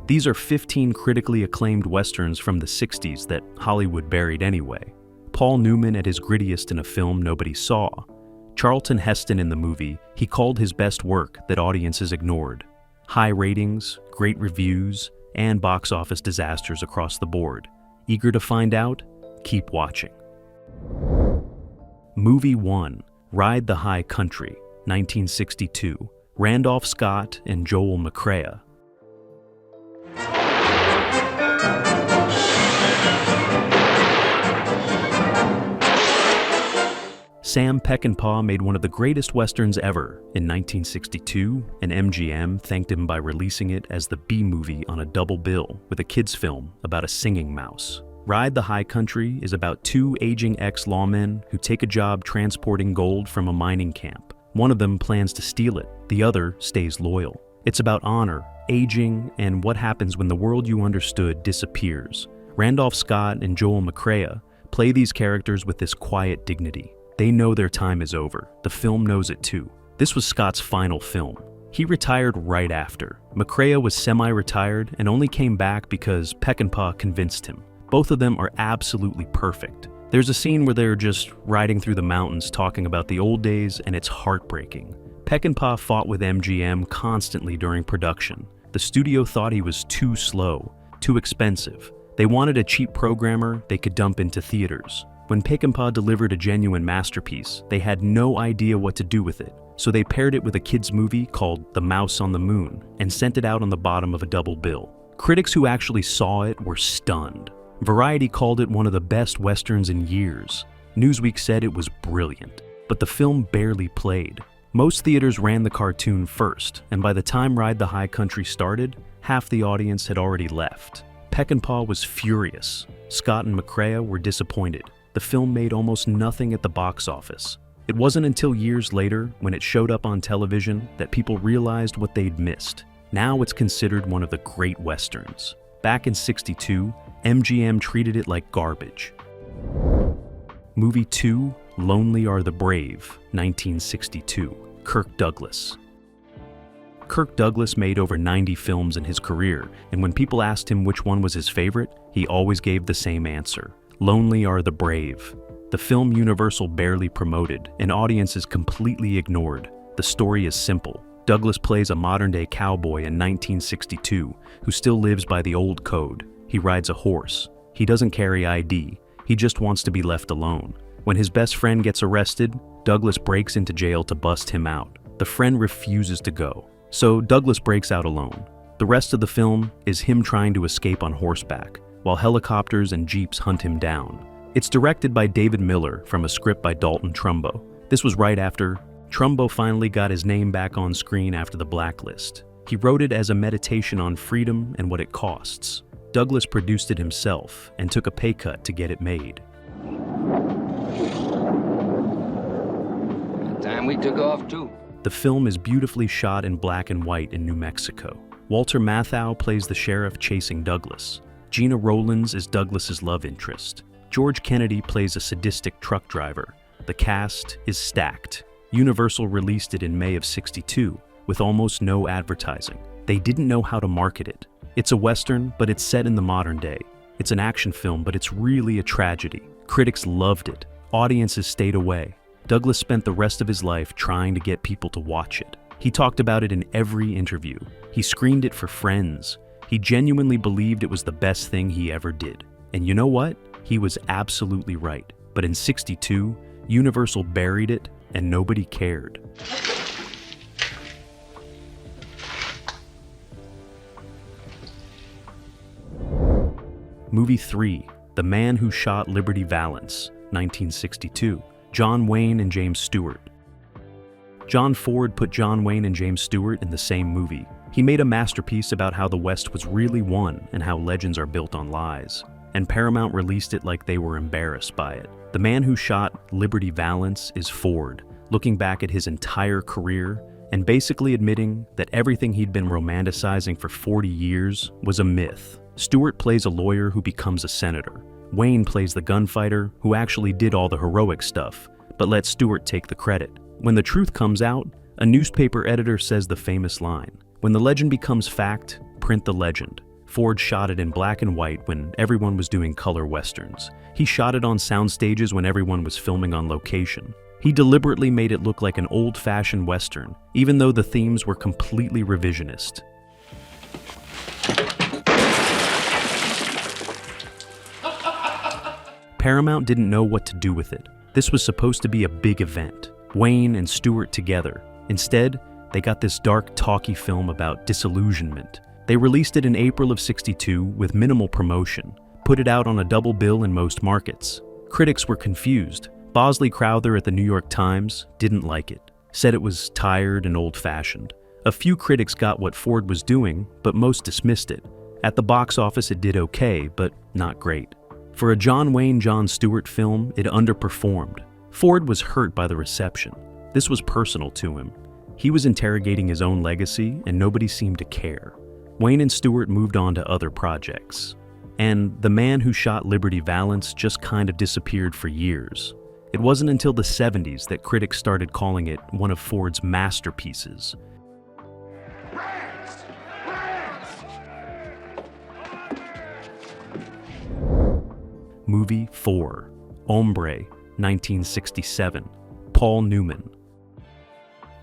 These are 15 critically acclaimed westerns from the 60s that Hollywood buried anyway. Paul Newman at his grittiest in a film nobody saw. Charlton Heston in the movie, he called his best work that audiences ignored. High ratings, great reviews, and box office disasters across the board. Eager to find out? Keep watching. Movie 1, Ride the High Country, 1962. Randolph Scott and Joel McCrea. Sam Peckinpah made one of the greatest westerns ever in 1962, and MGM thanked him by releasing it as the B-movie on a double bill with a kids' film about a singing mouse. Ride the High Country is about two aging ex-lawmen who take a job transporting gold from a mining camp. One of them plans to steal it, the other stays loyal. It's about honor, aging, and what happens when the world you understood disappears. Randolph Scott and Joel McCrea play these characters with this quiet dignity. They know their time is over. The film knows it too. This was Scott's final film. He retired right after. McCrea was semi-retired and only came back because Peckinpah convinced him. Both of them are absolutely perfect. There's a scene where they're just riding through the mountains talking about the old days, and it's heartbreaking. Peckinpah fought with MGM constantly during production. The studio thought he was too slow, too expensive. They wanted a cheap programmer they could dump into theaters. When Peckinpah delivered a genuine masterpiece, they had no idea what to do with it, so they paired it with a kids' movie called The Mouse on the Moon and sent it out on the bottom of a double bill. Critics who actually saw it were stunned. Variety called it one of the best westerns in years. Newsweek said it was brilliant, but the film barely played. Most theaters ran the cartoon first, and by the time Ride the High Country started, half the audience had already left. Peckinpah was furious. Scott and McCrea were disappointed. The film made almost nothing at the box office. It wasn't until years later, when it showed up on television, that people realized what they'd missed. Now it's considered one of the great westerns. Back in '62, MGM treated it like garbage. Movie 2, Lonely Are the Brave, 1962. Kirk Douglas. Kirk Douglas made over 90 films in his career, and when people asked him which one was his favorite, he always gave the same answer. Lonely Are the Brave. The film Universal barely promoted, and audiences completely ignored. The story is simple. Douglas plays a modern-day cowboy in 1962 who still lives by the old code. He rides a horse. He doesn't carry ID. He just wants to be left alone. When his best friend gets arrested, Douglas breaks into jail to bust him out. The friend refuses to go, so Douglas breaks out alone. The rest of the film is him trying to escape on horseback, while helicopters and jeeps hunt him down. It's directed by David Miller from a script by Dalton Trumbo. This was right after Trumbo finally got his name back on screen after The Blacklist. He wrote it as a meditation on freedom and what it costs. Douglas produced it himself and took a pay cut to get it made. Time we took off too. The film is beautifully shot in black and white in New Mexico. Walter Matthau plays the sheriff chasing Douglas. Gina Rowlands is Douglas's love interest. George Kennedy plays a sadistic truck driver. The cast is stacked. Universal released it in May of '62 with almost no advertising. They didn't know how to market it. It's a Western, but it's set in the modern day. It's an action film, but it's really a tragedy. Critics loved it. Audiences stayed away. Douglas spent the rest of his life trying to get people to watch it. He talked about it in every interview. He screened it for friends. He genuinely believed it was the best thing he ever did. And you know what? He was absolutely right. But in '62, Universal buried it and nobody cared. Movie 3, The Man Who Shot Liberty Valance, 1962. John Wayne and James Stewart. John Ford put John Wayne and James Stewart in the same movie. He made a masterpiece about how the West was really won and how legends are built on lies. And Paramount released it like they were embarrassed by it. The man who shot Liberty Valance is Ford, looking back at his entire career and basically admitting that everything he'd been romanticizing for 40 years was a myth. Stewart plays a lawyer who becomes a senator. Wayne plays the gunfighter who actually did all the heroic stuff, but let Stewart take the credit. When the truth comes out, a newspaper editor says the famous line, "When the legend becomes fact, print the legend." Ford shot it in black and white when everyone was doing color westerns. He shot it on sound stages when everyone was filming on location. He deliberately made it look like an old-fashioned western, even though the themes were completely revisionist. Paramount didn't know what to do with it. This was supposed to be a big event, Wayne and Stewart together. Instead, they got this dark, talky film about disillusionment. They released it in April of '62 with minimal promotion, put it out on a double bill in most markets. Critics were confused. Bosley Crowther at the New York Times didn't like it, said it was tired and old-fashioned. A few critics got what Ford was doing, but most dismissed it. At the box office it did okay, but not great. For a John Wayne, Jon Stewart film, it underperformed. Ford was hurt by the reception. This was personal to him. He was interrogating his own legacy, and nobody seemed to care. Wayne and Stewart moved on to other projects. And the man who shot Liberty Valance just kind of disappeared for years. It wasn't until the '70s that critics started calling it one of Ford's masterpieces. Movie 4, Hombre, 1967, Paul Newman.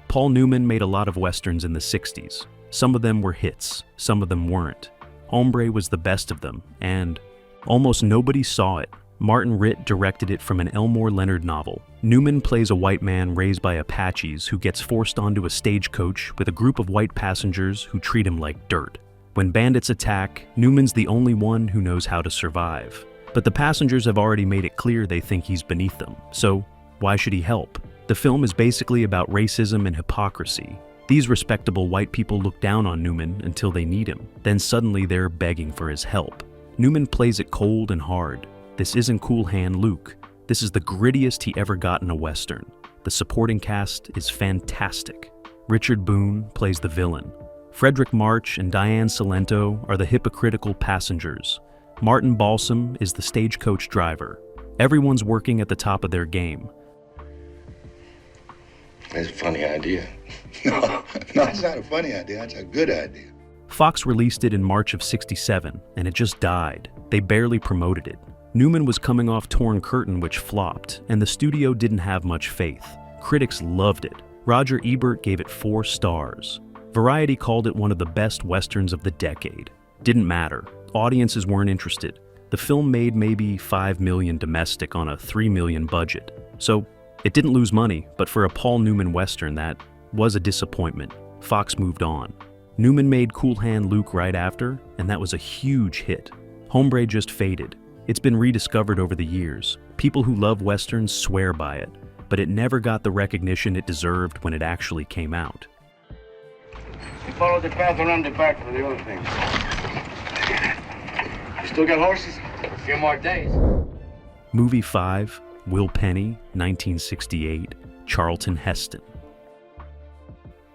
Paul Newman made a lot of westerns in the '60s. Some of them were hits, some of them weren't. Hombre was the best of them, and almost nobody saw it. Martin Ritt directed it from an Elmore Leonard novel. Newman plays a white man raised by Apaches who gets forced onto a stagecoach with a group of white passengers who treat him like dirt. When bandits attack, Newman's the only one who knows how to survive. But the passengers have already made it clear they think he's beneath them, so why should he help? The film is basically about racism and hypocrisy. These respectable white people look down on Newman until they need him. Then suddenly they're begging for his help. Newman plays it cold and hard. This isn't Cool Hand Luke. This is the grittiest he ever got in a western. The supporting cast is fantastic. Richard Boone plays the villain. Frederick March and Diane Salento are the hypocritical passengers. Martin Balsam is the stagecoach driver. Everyone's working at the top of their game. That's a funny idea. No, it's not a funny idea. That's a good idea. Fox released it in March of '67, and it just died. They barely promoted it. Newman was coming off Torn Curtain, which flopped, and the studio didn't have much faith. Critics loved it. Roger Ebert gave it 4 stars. Variety called it one of the best westerns of the decade. Didn't matter. Audiences weren't interested. The film made maybe $5 million domestic on a $3 million budget. So it didn't lose money, but for a Paul Newman western, that was a disappointment. Fox moved on. Newman made Cool Hand Luke right after, and that was a huge hit. Hombre just faded. It's been rediscovered over the years. People who love westerns swear by it, but it never got the recognition it deserved when it actually came out. You followed the path around the back for the other things. You still got horses? A few more days. Movie 5, Will Penny, 1968, Charlton Heston.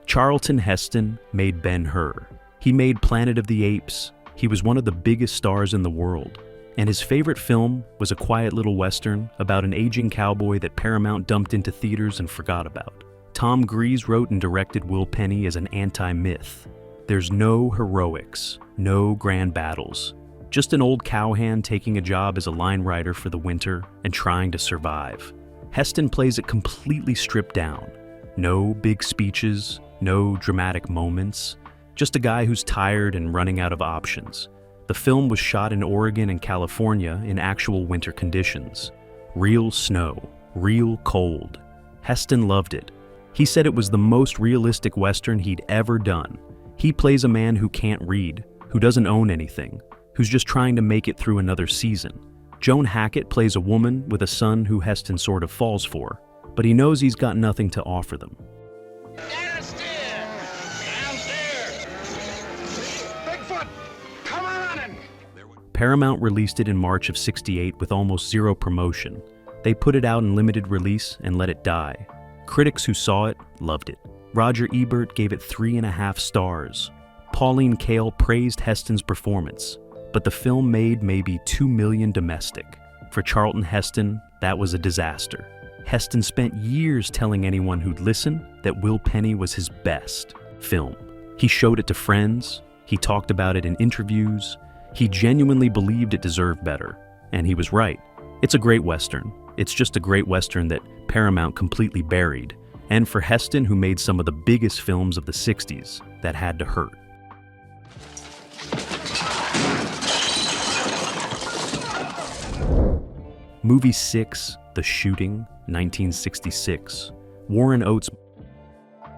Charlton Heston made Ben-Hur. He made Planet of the Apes. He was one of the biggest stars in the world. And his favorite film was a quiet little western about an aging cowboy that Paramount dumped into theaters and forgot about. Tom Gries wrote and directed Will Penny as an anti-myth. There's no heroics, no grand battles. Just an old cowhand taking a job as a line rider for the winter and trying to survive. Heston plays it completely stripped down. No big speeches, no dramatic moments. Just a guy who's tired and running out of options. The film was shot in Oregon and California in actual winter conditions. Real snow, real cold. Heston loved it. He said it was the most realistic western he'd ever done. He plays a man who can't read, who doesn't own anything, who's just trying to make it through another season. Joan Hackett plays a woman with a son who Heston sort of falls for, but he knows he's got nothing to offer them. Paramount released it in March of '68 with almost zero promotion. They put it out in limited release and let it die. Critics who saw it loved it. Roger Ebert gave it 3.5 stars. Pauline Kael praised Heston's performance, but the film made maybe $2 million domestic. For Charlton Heston, that was a disaster. Heston spent years telling anyone who'd listen that Will Penny was his best film. He showed it to friends. He talked about it in interviews. He genuinely believed it deserved better. And he was right. It's a great Western. It's just a great Western that Paramount completely buried. And for Heston, who made some of the biggest films of the 60s, that had to hurt. Movie 6, The Shooting, 1966. Warren Oates'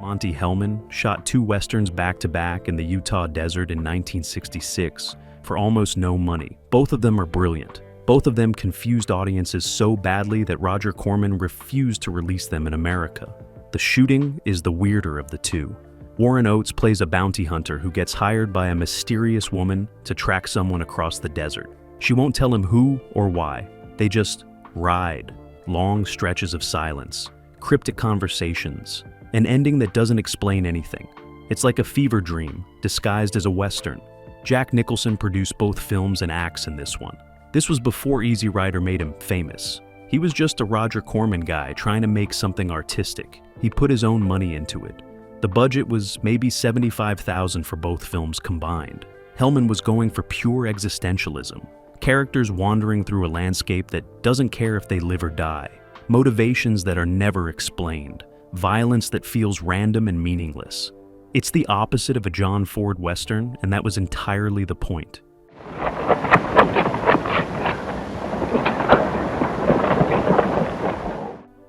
Monte Hellman shot two Westerns back-to-back in the Utah desert in 1966 for almost no money. Both of them are brilliant. Both of them confused audiences so badly that Roger Corman refused to release them in America. The Shooting is the weirder of the two. Warren Oates plays a bounty hunter who gets hired by a mysterious woman to track someone across the desert. She won't tell him who or why. They just ride. Long stretches of silence, cryptic conversations, an ending that doesn't explain anything. It's like a fever dream disguised as a Western. Jack Nicholson produced both films and acts in this one. This was before Easy Rider made him famous. He was just a Roger Corman guy trying to make something artistic. He put his own money into it. The budget was maybe $75,000 for both films combined. Hellman was going for pure existentialism. Characters wandering through a landscape that doesn't care if they live or die. Motivations that are never explained. Violence that feels random and meaningless. It's the opposite of a John Ford Western, and that was entirely the point.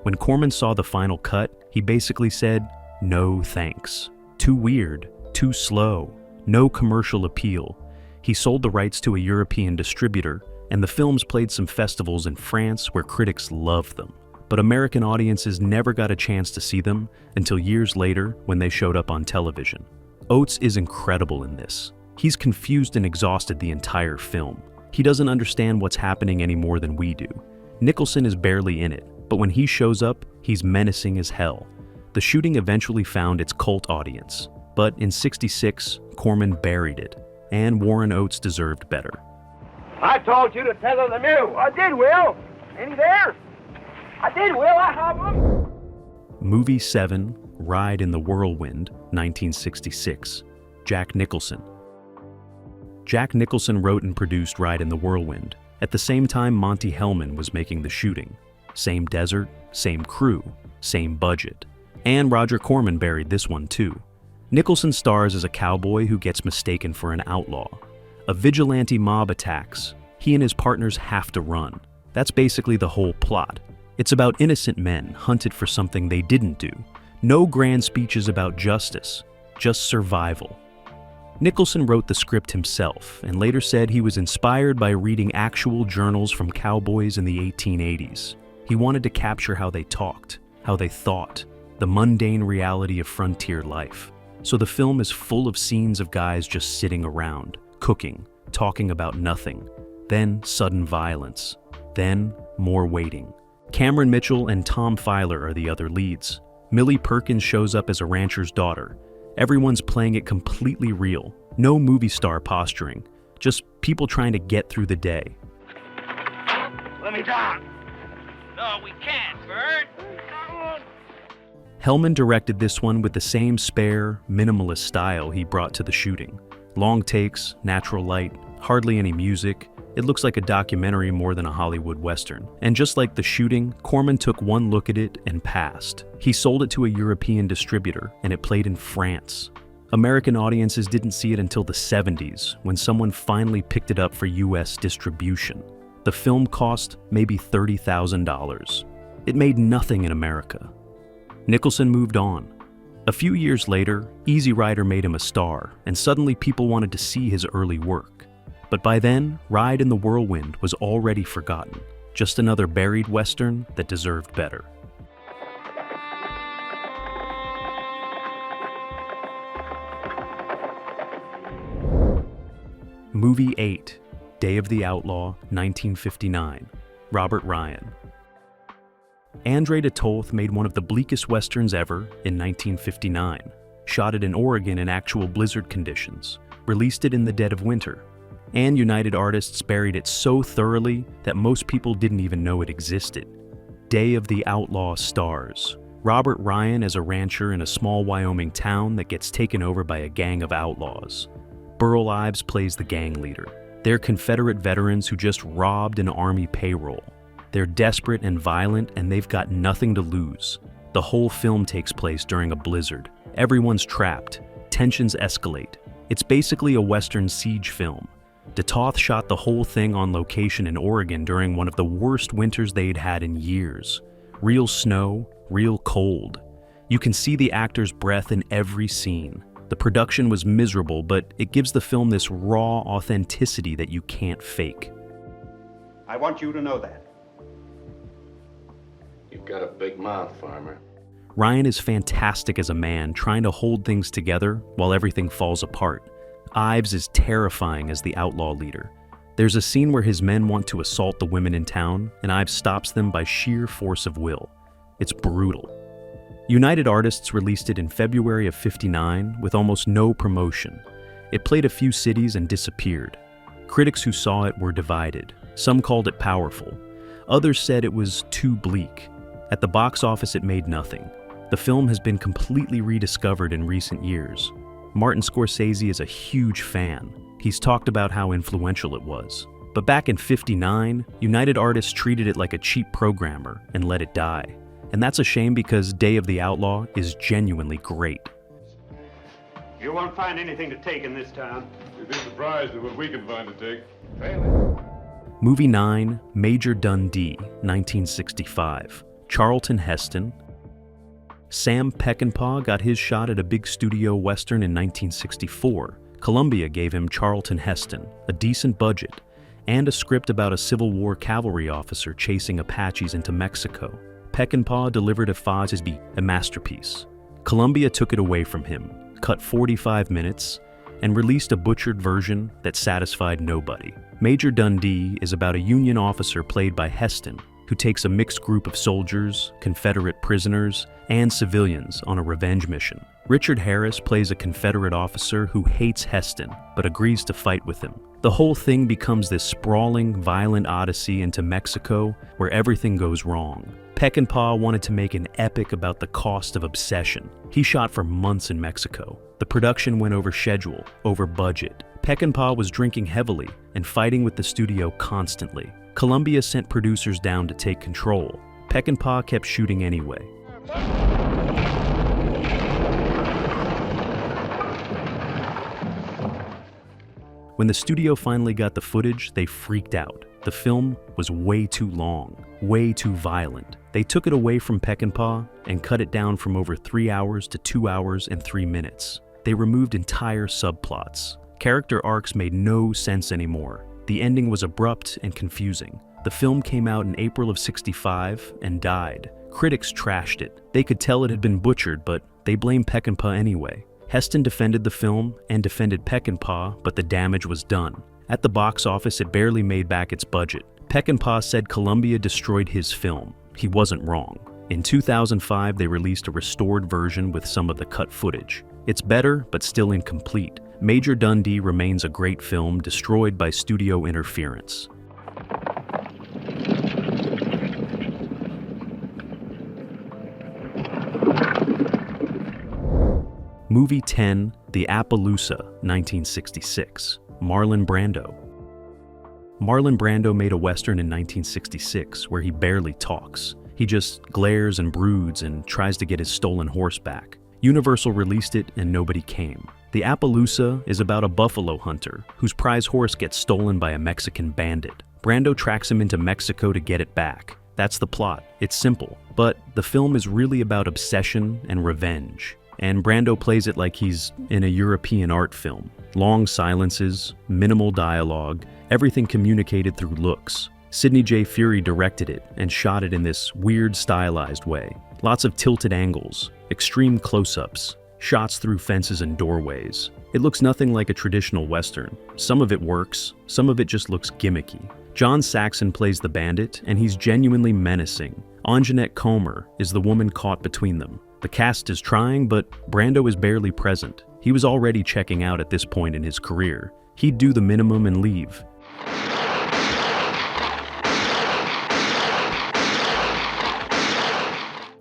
When Corman saw the final cut, he basically said, "No thanks. Too weird, too slow, no commercial appeal." He sold the rights to a European distributor, and the films played some festivals in France where critics loved them. But American audiences never got a chance to see them until years later when they showed up on television. Oates is incredible in this. He's confused and exhausted the entire film. He doesn't understand what's happening any more than we do. Nicholson is barely in it, but when he shows up, he's menacing as hell. The Shooting eventually found its cult audience, but in '66, Corman buried it, and Warren Oates deserved better. I told you to tether the mule. I did, Will. Ain't he there? I did, Will. I have him. Movie 7, Ride in the Whirlwind, 1966. Jack Nicholson. Jack Nicholson wrote and produced Ride in the Whirlwind. At the same time, Monte Hellman was making The Shooting. Same desert, same crew, same budget. And Roger Corman buried this one too. Nicholson stars as a cowboy who gets mistaken for an outlaw. A vigilante mob attacks. He and his partners have to run. That's basically the whole plot. It's about innocent men hunted for something they didn't do. No grand speeches about justice, just survival. Nicholson wrote the script himself and later said he was inspired by reading actual journals from cowboys in the 1880s. He wanted to capture how they talked, how they thought, the mundane reality of frontier life. So the film is full of scenes of guys just sitting around, cooking, talking about nothing. Then sudden violence. Then more waiting. Cameron Mitchell and Tom Filer are the other leads. Millie Perkins shows up as a rancher's daughter. Everyone's playing it completely real. No movie star posturing. Just people trying to get through the day. Let me down. No, we can't, Bird. Hellman directed this one with the same spare, minimalist style he brought to The Shooting. Long takes, natural light, hardly any music. It looks like a documentary more than a Hollywood Western. And just like The Shooting, Corman took one look at it and passed. He sold it to a European distributor, and it played in France. American audiences didn't see it until the 70s, when someone finally picked it up for US distribution. The film cost maybe $30,000. It made nothing in America. Nicholson moved on. A few years later, Easy Rider made him a star, and suddenly people wanted to see his early work. But by then, Ride in the Whirlwind was already forgotten. Just another buried Western that deserved better. Movie 8, Day of the Outlaw, 1959. Robert Ryan. André de Toth made one of the bleakest westerns ever in 1959. Shot it in Oregon in actual blizzard conditions. Released it in the dead of winter. And United Artists buried it so thoroughly that most people didn't even know it existed. Day of the Outlaw stars Robert Ryan as a rancher in a small Wyoming town that gets taken over by a gang of outlaws. Burl Ives plays the gang leader. They're Confederate veterans who just robbed an Army payroll. They're desperate and violent, and they've got nothing to lose. The whole film takes place during a blizzard. Everyone's trapped. Tensions escalate. It's basically a Western siege film. DeToth shot the whole thing on location in Oregon during one of the worst winters they'd had in years. Real snow, real cold. You can see the actor's breath in every scene. The production was miserable, but it gives the film this raw authenticity that you can't fake. I want you to know that. You've got a big mouth, farmer. Ryan is fantastic as a man, trying to hold things together while everything falls apart. Ives is terrifying as the outlaw leader. There's a scene where his men want to assault the women in town, and Ives stops them by sheer force of will. It's brutal. United Artists released it in February of '59 with almost no promotion. It played a few cities and disappeared. Critics who saw it were divided. Some called it powerful. Others said it was too bleak. At the box office, it made nothing. The film has been completely rediscovered in recent years. Martin Scorsese is a huge fan. He's talked about how influential it was. But back in '59, United Artists treated it like a cheap programmer and let it die. And that's a shame because Day of the Outlaw is genuinely great. You won't find anything to take in this town. You'd be surprised at what we can find to take. Movie 9, Major Dundee, 1965. Charlton Heston. Sam Peckinpah got his shot at a big studio western in 1964. Columbia gave him Charlton Heston, a decent budget, and a script about a Civil War cavalry officer chasing Apaches into Mexico. Peckinpah delivered a Fosby, a masterpiece. Columbia took it away from him, cut 45 minutes, and released a butchered version that satisfied nobody. Major Dundee is about a Union officer played by Heston, who takes a mixed group of soldiers, Confederate prisoners, and civilians on a revenge mission. Richard Harris plays a Confederate officer who hates Heston, but agrees to fight with him. The whole thing becomes this sprawling, violent odyssey into Mexico where everything goes wrong. Peckinpah wanted to make an epic about the cost of obsession. He shot for months in Mexico. The production went over schedule, over budget. Peckinpah was drinking heavily and fighting with the studio constantly. Columbia sent producers down to take control. Peckinpah kept shooting anyway. When the studio finally got the footage, they freaked out. The film was way too long, way too violent. They took it away from Peckinpah and cut it down from over 3 hours to 2 hours and 3 minutes. They removed entire subplots. Character arcs made no sense anymore. The ending was abrupt and confusing. The film came out in April of '65 and died. Critics trashed it. They could tell it had been butchered, but they blamed Peckinpah anyway. Heston defended the film and defended Peckinpah, but the damage was done. At the box office, it barely made back its budget. Peckinpah said Columbia destroyed his film. He wasn't wrong. In 2005, they released a restored version with some of the cut footage. It's better, but still incomplete. Major Dundee remains a great film destroyed by studio interference. Movie 10, The Appaloosa, 1966. Marlon Brando. Marlon Brando made a Western in 1966 where he barely talks. He just glares and broods and tries to get his stolen horse back. Universal released it and nobody came. The Appaloosa is about a buffalo hunter whose prize horse gets stolen by a Mexican bandit. Brando tracks him into Mexico to get it back. That's the plot. It's simple, but the film is really about obsession and revenge. And Brando plays it like he's in a European art film. Long silences, minimal dialogue, everything communicated through looks. Sidney J. Fury directed it and shot it in this weird stylized way. Lots of tilted angles, extreme close-ups, shots through fences and doorways. It looks nothing like a traditional Western. Some of it works, some of it just looks gimmicky. John Saxon plays the bandit, and he's genuinely menacing. Anjanette Comer is the woman caught between them. The cast is trying, but Brando is barely present. He was already checking out at this point in his career. He'd do the minimum and leave.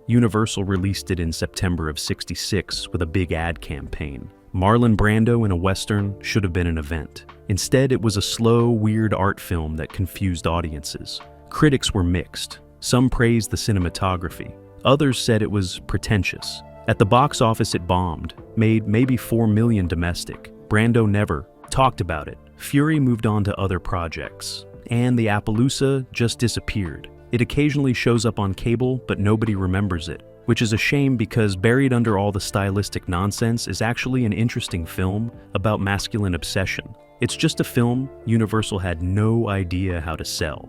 Universal released it in September of '66 with a big ad campaign. Marlon Brando in a Western should have been an event. Instead, it was a slow, weird art film that confused audiences. Critics were mixed. Some praised the cinematography. Others said it was pretentious. At the box office, it bombed, made maybe $4 million domestic. Brando never talked about it. Fury moved on to other projects. And the Appaloosa just disappeared. It occasionally shows up on cable, but nobody remembers it, which is a shame because buried under all the stylistic nonsense is actually an interesting film about masculine obsession. It's just a film Universal had no idea how to sell.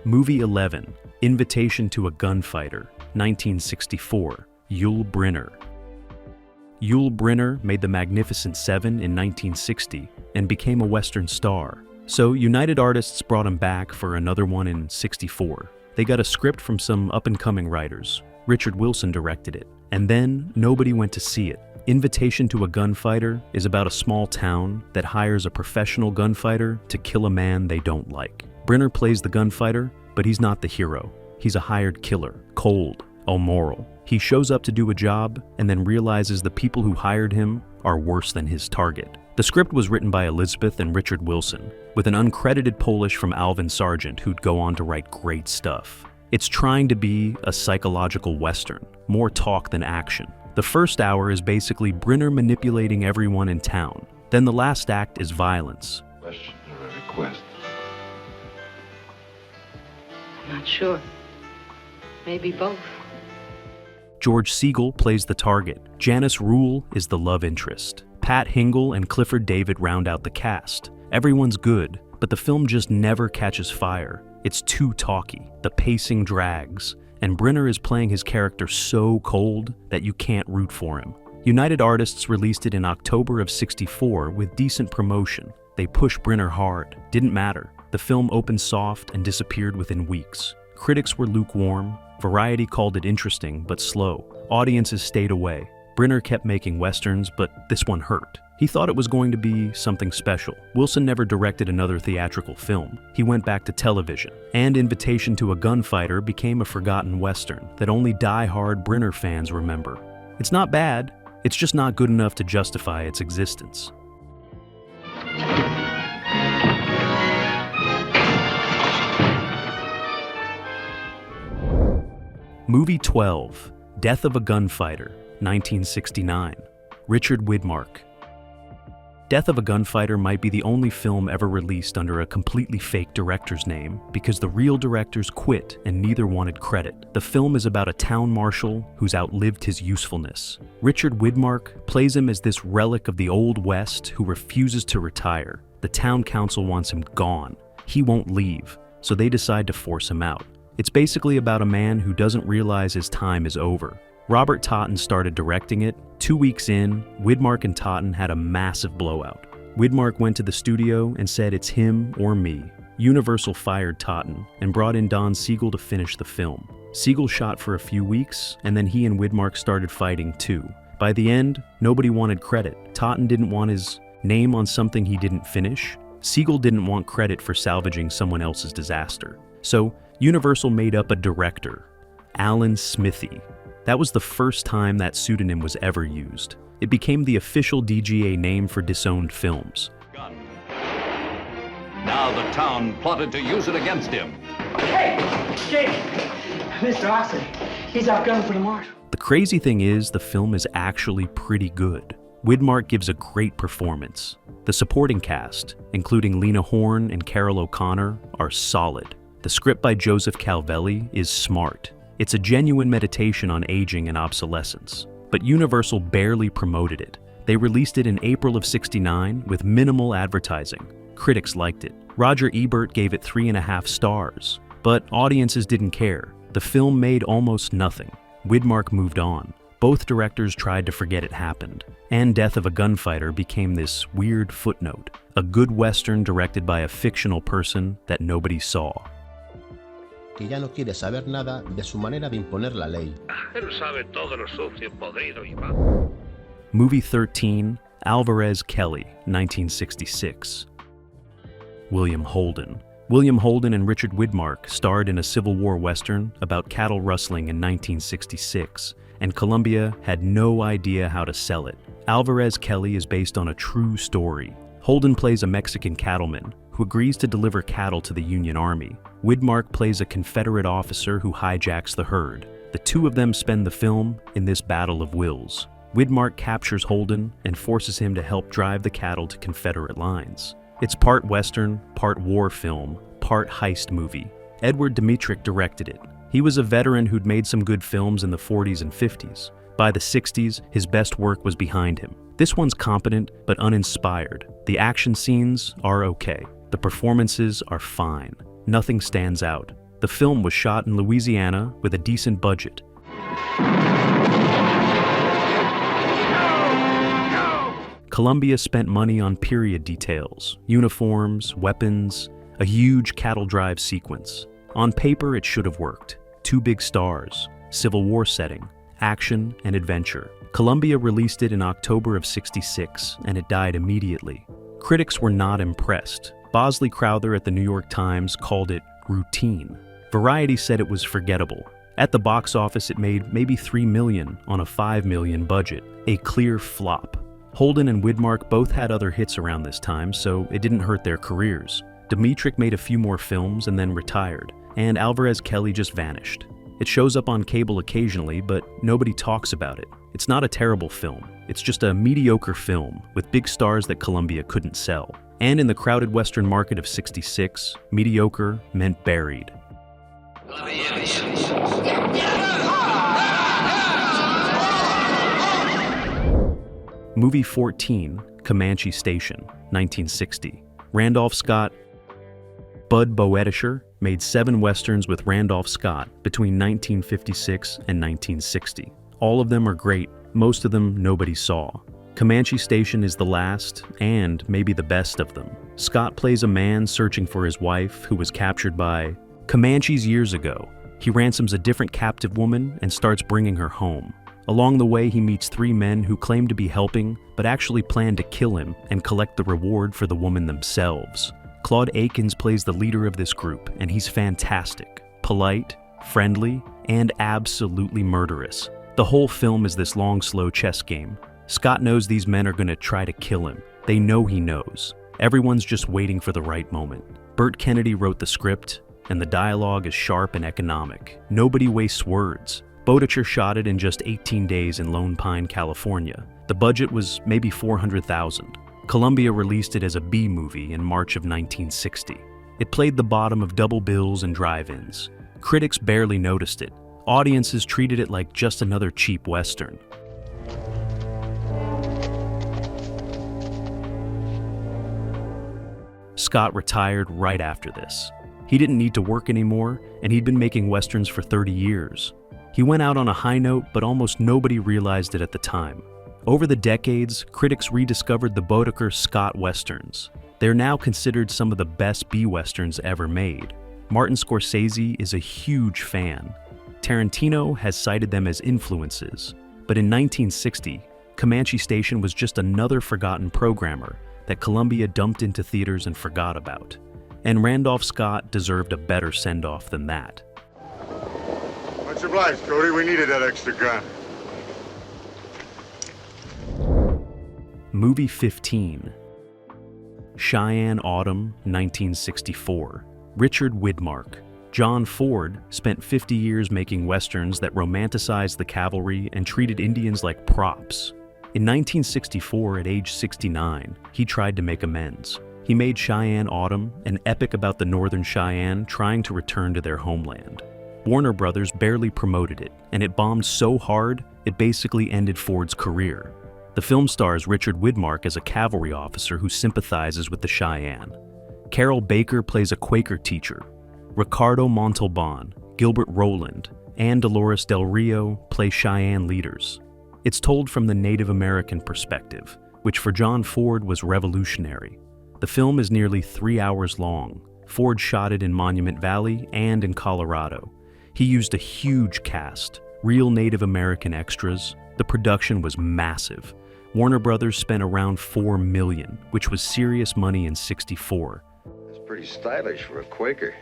Movie 11, Invitation to a Gunfighter, 1964, Yul Brynner. Yul Brynner made The Magnificent Seven in 1960 and became a Western star. So United Artists brought him back for another one in '64. They got a script from some up-and-coming writers. Richard Wilson directed it. And then nobody went to see it. Invitation to a Gunfighter is about a small town that hires a professional gunfighter to kill a man they don't like. Brynner plays the gunfighter, but he's not the hero. He's a hired killer, cold, amoral. He shows up to do a job and then realizes the people who hired him are worse than his target. The script was written by Elizabeth and Richard Wilson, with an uncredited Polish from Alvin Sargent who'd go on to write great stuff. It's trying to be a psychological Western, more talk than action. The first hour is basically Brynner manipulating everyone in town. Then the last act is violence. Question or a request? Not sure. Maybe both. George Siegel plays the target. Janice Rule is the love interest. Pat Hingle and Clifford David round out the cast. Everyone's good, but the film just never catches fire. It's too talky. The pacing drags. And Brynner is playing his character so cold that you can't root for him. United Artists released it in October of '64 with decent promotion. They pushed Brynner hard. Didn't matter. The film opened soft and disappeared within weeks. Critics were lukewarm. Variety called it interesting but slow. Audiences stayed away. Brynner kept making westerns, but this one hurt. He thought it was going to be something special. Wilson never directed another theatrical film. He went back to television. And Invitation to a Gunfighter became a forgotten western that only die-hard Brynner fans remember. It's not bad, it's just not good enough to justify its existence. Movie 12, Death of a Gunfighter, 1969, Richard Widmark. Death of a Gunfighter might be the only film ever released under a completely fake director's name because the real directors quit and neither wanted credit. The film is about a town marshal who's outlived his usefulness. Richard Widmark plays him as this relic of the Old West who refuses to retire. The town council wants him gone. He won't leave, so they decide to force him out. It's basically about a man who doesn't realize his time is over. Robert Totten started directing it. 2 weeks in, Widmark and Totten had a massive blowout. Widmark went to the studio and said it's him or me. Universal fired Totten and brought in Don Siegel to finish the film. Siegel shot for a few weeks, and then he and Widmark started fighting too. By the end, nobody wanted credit. Totten didn't want his name on something he didn't finish. Siegel didn't want credit for salvaging someone else's disaster. So, Universal made up a director, Alan Smithee. That was the first time that pseudonym was ever used. It became the official DGA name for disowned films. Gun. Now the town plotted to use it against him. Hey, Jake! Mr. Austin, he's out gunning for the marshal. The crazy thing is, the film is actually pretty good. Widmark gives a great performance. The supporting cast, including Lena Horne and Carol O'Connor, are solid. The script by Joseph Calvelli is smart. It's a genuine meditation on aging and obsolescence. But Universal barely promoted it. They released it in April of '69 with minimal advertising. Critics liked it. Roger Ebert gave it 3.5 stars. But audiences didn't care. The film made almost nothing. Widmark moved on. Both directors tried to forget it happened. And Death of a Gunfighter became this weird footnote. A good western directed by a fictional person that nobody saw. Que ya no quiere saber nada de su manera de imponer la ley. Él sabe todo lo sucio, podrido y malo. Movie 13, Alvarez Kelly, 1966. William Holden. William Holden and Richard Widmark starred in a Civil War Western about cattle rustling in 1966, and Columbia had no idea how to sell it. Alvarez Kelly is based on a true story. Holden plays a Mexican cattleman who agrees to deliver cattle to the Union Army. Widmark plays a Confederate officer who hijacks the herd. The two of them spend the film in this battle of wills. Widmark captures Holden and forces him to help drive the cattle to Confederate lines. It's part Western, part war film, part heist movie. Edward Dmytryk directed it. He was a veteran who'd made some good films in the 40s and 50s. By the 60s, his best work was behind him. This one's competent but uninspired. The action scenes are okay. The performances are fine. Nothing stands out. The film was shot in Louisiana with a decent budget. Columbia spent money on period details, uniforms, weapons, a huge cattle drive sequence. On paper, it should have worked. 2 big stars, Civil War setting, action and adventure. Columbia released it in October of '66, and it died immediately. Critics were not impressed. Bosley Crowther at the New York Times called it routine. Variety said it was forgettable. At the box office, it made maybe $3 million on a $5 million budget, a clear flop. Holden and Widmark both had other hits around this time, so it didn't hurt their careers. Dmytryk made a few more films and then retired, and Alvarez Kelly just vanished. It shows up on cable occasionally, but nobody talks about it. It's not a terrible film. It's just a mediocre film with big stars that Columbia couldn't sell. And in the crowded Western market of '66, mediocre meant buried. Movie 14, Comanche Station, 1960. Randolph Scott. Bud Boetticher made 7 westerns with Randolph Scott between 1956 and 1960. All of them are great, most of them nobody saw. Comanche Station is the last, and maybe the best of them. Scott plays a man searching for his wife who was captured by Comanches years ago. He ransoms a different captive woman and starts bringing her home. Along the way, he meets 3 men who claim to be helping, but actually plan to kill him and collect the reward for the woman themselves. Claude Akins plays the leader of this group, and he's fantastic, polite, friendly, and absolutely murderous. The whole film is this long, slow chess game. Scott knows these men are going to try to kill him. They know he knows. Everyone's just waiting for the right moment. Burt Kennedy wrote the script, and the dialogue is sharp and economic. Nobody wastes words. Boetticher shot it in just 18 days in Lone Pine, California. The budget was maybe $400,000. Columbia released it as a B movie in March of 1960. It played the bottom of double bills and drive-ins. Critics barely noticed it. Audiences treated it like just another cheap Western. Scott retired right after this. He didn't need to work anymore, and he'd been making Westerns for 30 years. He went out on a high note, but almost nobody realized it at the time. Over the decades, critics rediscovered the Boetticher-Scott Westerns. They're now considered some of the best B-Westerns ever made. Martin Scorsese is a huge fan. Tarantino has cited them as influences. But in 1960, Comanche Station was just another forgotten programmer that Columbia dumped into theaters and forgot about. And Randolph Scott deserved a better send-off than that. Much obliged, Cody. We needed that extra gun. Movie 15. Cheyenne Autumn, 1964. Richard Widmark. John Ford spent 50 years making westerns that romanticized the cavalry and treated Indians like props. In 1964, at age 69, he tried to make amends. He made Cheyenne Autumn, an epic about the Northern Cheyenne trying to return to their homeland. Warner Brothers barely promoted it, and it bombed so hard, it basically ended Ford's career. The film stars Richard Widmark as a cavalry officer who sympathizes with the Cheyenne. Carol Baker plays a Quaker teacher. Ricardo Montalban, Gilbert Rowland, and Dolores Del Rio play Cheyenne leaders. It's told from the Native American perspective, which for John Ford was revolutionary. The film is nearly 3 hours long. Ford shot it in Monument Valley and in Colorado. He used a huge cast, real Native American extras. The production was massive. Warner Brothers spent around $4 million, which was serious money in '64. pretty stylish for a Quaker.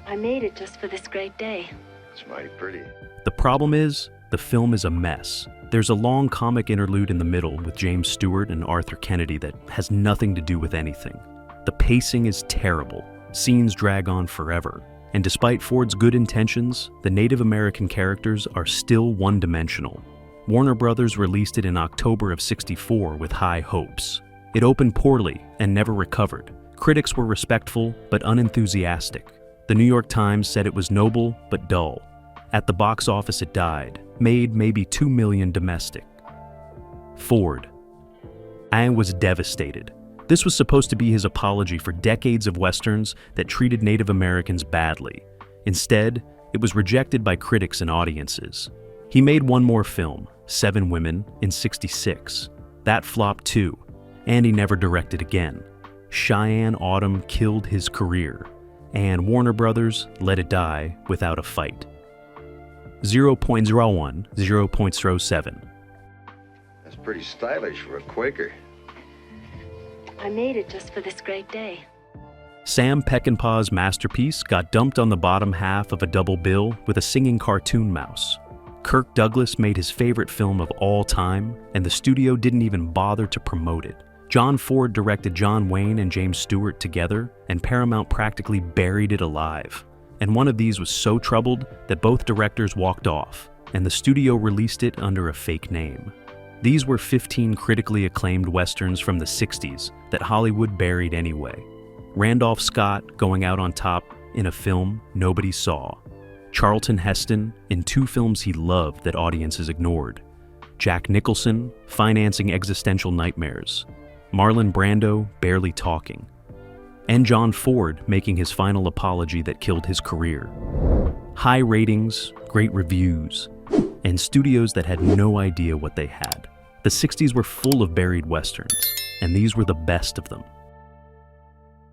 I made it just for this great day. It's mighty pretty. The problem is, the film is a mess. There's a long comic interlude in the middle with James Stewart and Arthur Kennedy that has nothing to do with anything. The pacing is terrible. Scenes drag on forever. And despite Ford's good intentions, the Native American characters are still one-dimensional. Warner Brothers released it in October of '64 with high hopes. It opened poorly and never recovered. Critics were respectful but unenthusiastic. The New York Times said it was noble but dull. At the box office it died, made maybe $2 million domestic. Ford. I was devastated. This was supposed to be his apology for decades of westerns that treated Native Americans badly. Instead, it was rejected by critics and audiences. He made one more film, Seven Women, in '66. That flopped too, and he never directed again. Cheyenne Autumn killed his career, and Warner Brothers let it die without a fight. 0.01, 0.07. That's pretty stylish for a Quaker. I made it just for this great day. Sam Peckinpah's masterpiece got dumped on the bottom half of a double bill with a singing cartoon mouse. Kirk Douglas made his favorite film of all time, and the studio didn't even bother to promote it. John Ford directed John Wayne and James Stewart together, and Paramount practically buried it alive. And one of these was so troubled that both directors walked off, and the studio released it under a fake name. These were 15 critically acclaimed westerns from the '60s that Hollywood buried anyway. Randolph Scott going out on top in a film nobody saw. Charlton Heston in 2 films he loved that audiences ignored. Jack Nicholson financing existential nightmares. Marlon Brando barely talking. And John Ford making his final apology that killed his career. High ratings, great reviews, and studios that had no idea what they had. The '60s were full of buried westerns, and these were the best of them.